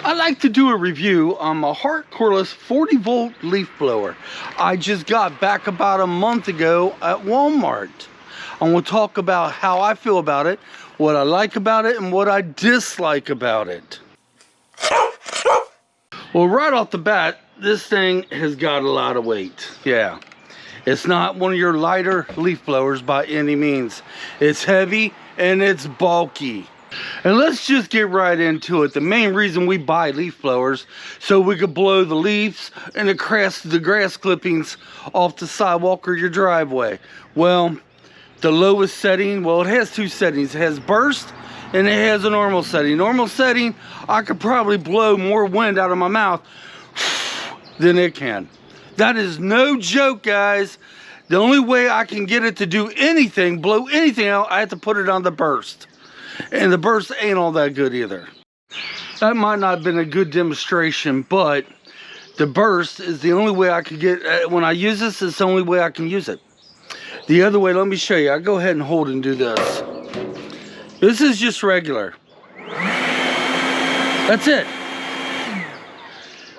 I'd like to do a review on my Hart Cordless 40-volt leaf blower. I just got back about a month ago at Walmart. I'm going to talk about how I feel about it, what I like about it, and what I dislike about it. Well, right off the bat, this thing has got a lot of weight. Yeah, it's not one of your lighter leaf blowers by any means. It's heavy and it's bulky. And let's just get right into it. The main reason we buy leaf blowers, so we could blow the leaves and the grass clippings off the sidewalk or your driveway. Well, the lowest setting, well, it has two settings. It has burst and it has a normal setting. Normal setting, I could probably blow more wind out of my mouth than it can. That is no joke, guys. The only way I can get it to do anything, blow anything out, I have to put it on the burst. And the burst ain't all that good either. That might not have been a good demonstration, but the burst is the only way I could get, when I use this, it's the only way I can use it. The other way, let me show you. I go ahead and hold and do this. This is just regular. That's it.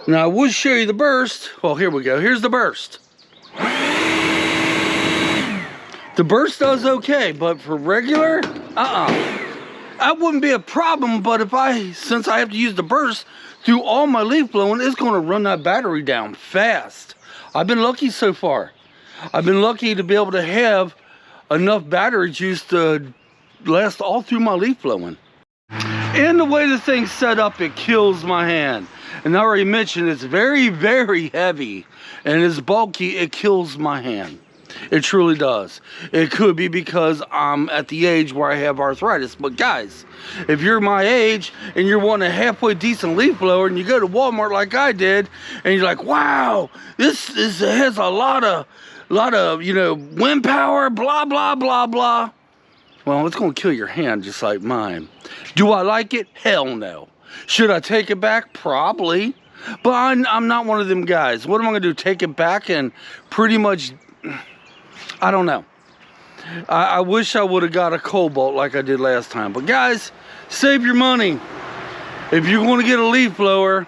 Now I would show you the burst. Well, here we go. Here's the burst. The burst does okay, but for regular, that wouldn't be a problem. But since I have to use the burst through all my leaf blowing, it's going to run that battery down fast. I've been lucky so far. I've been lucky to be able to have enough battery juice to last all through my leaf blowing. And the way the thing's set up, it kills my hand. And I already mentioned it's very, very heavy and it's bulky. It kills my hand. It truly does. It could be because I'm at the age where I have arthritis. But guys, if you're my age and you're wanting a halfway decent leaf blower and you go to Walmart like I did and you're like, wow, this has a lot of wind power, blah, blah, blah, blah. Well, it's going to kill your hand just like mine. Do I like it? Hell no. Should I take it back? Probably. But I'm not one of them guys. What am I going to do? Take it back and pretty much... I don't know. I wish I would have got a Cobalt like I did last time. But guys, save your money. If you're going to get a leaf blower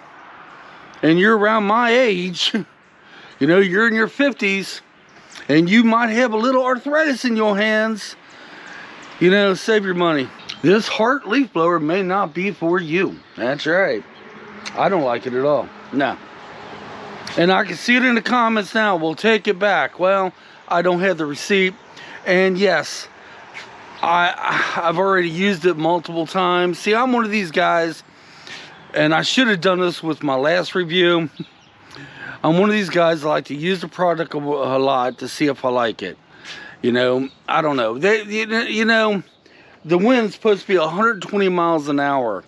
and you're around my age, you know, you're in your 50s and you might have a little arthritis in your hands, you know, save your money. This Hart leaf blower may not be for you. That's right. I don't like it at all. No. And I can see it in the comments now. We'll take it back. Well, I don't have the receipt. And yes, I've already used it multiple times. See, I'm one of these guys, and I should have done this with my last review. I'm one of these guys that like to use the product a lot to see if I like it. You know, I don't know. You know, the wind's supposed to be 120 miles an hour.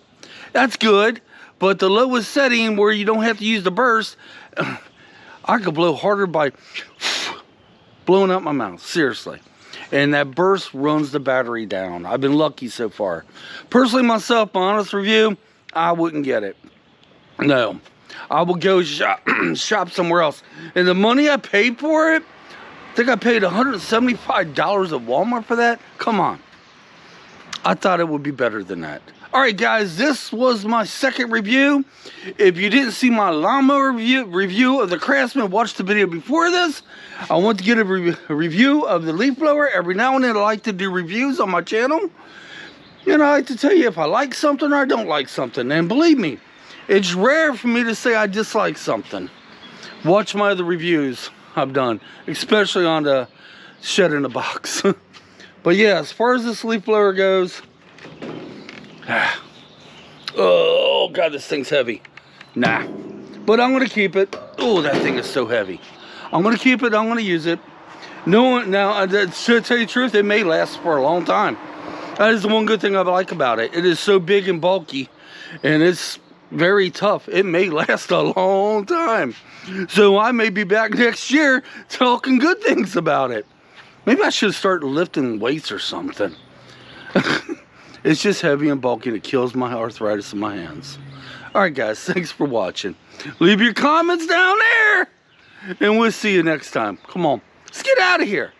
That's good, but the lowest setting where you don't have to use the burst, I could blow harder by blowing out my mouth, seriously. And that burst runs the battery down. I've been lucky so far. Personally, myself, my honest review, I wouldn't get it. No. I would go shop somewhere else. And the money I paid for it, I think I paid $175 at Walmart for that. Come on. I thought it would be better than that. Alright guys, this was my second review. If you didn't see my lawnmower review of the Craftsman, watch the video before this. I want to get a review of the leaf blower. Every now and then I like to do reviews on my channel. And I like to tell you if I like something or I don't like something. And believe me, it's rare for me to say I dislike something. Watch my other reviews I've done, especially on the shed in the box. But yeah, as far as this leaf blower goes, oh god, this thing's heavy. Nah, but I'm gonna keep it. Oh, that thing is so heavy. I'm gonna keep it. I'm gonna use it. No, now to tell you the truth, it may last for a long time. That is the one good thing I like about it. It is so big and bulky, and it's very tough. It may last a long time. So I may be back next year talking good things about it. Maybe I should start lifting weights or something. It's just heavy and bulky and it kills my arthritis in my hands. Alright guys, thanks for watching. Leave your comments down there. And we'll see you next time. Come on, let's get out of here.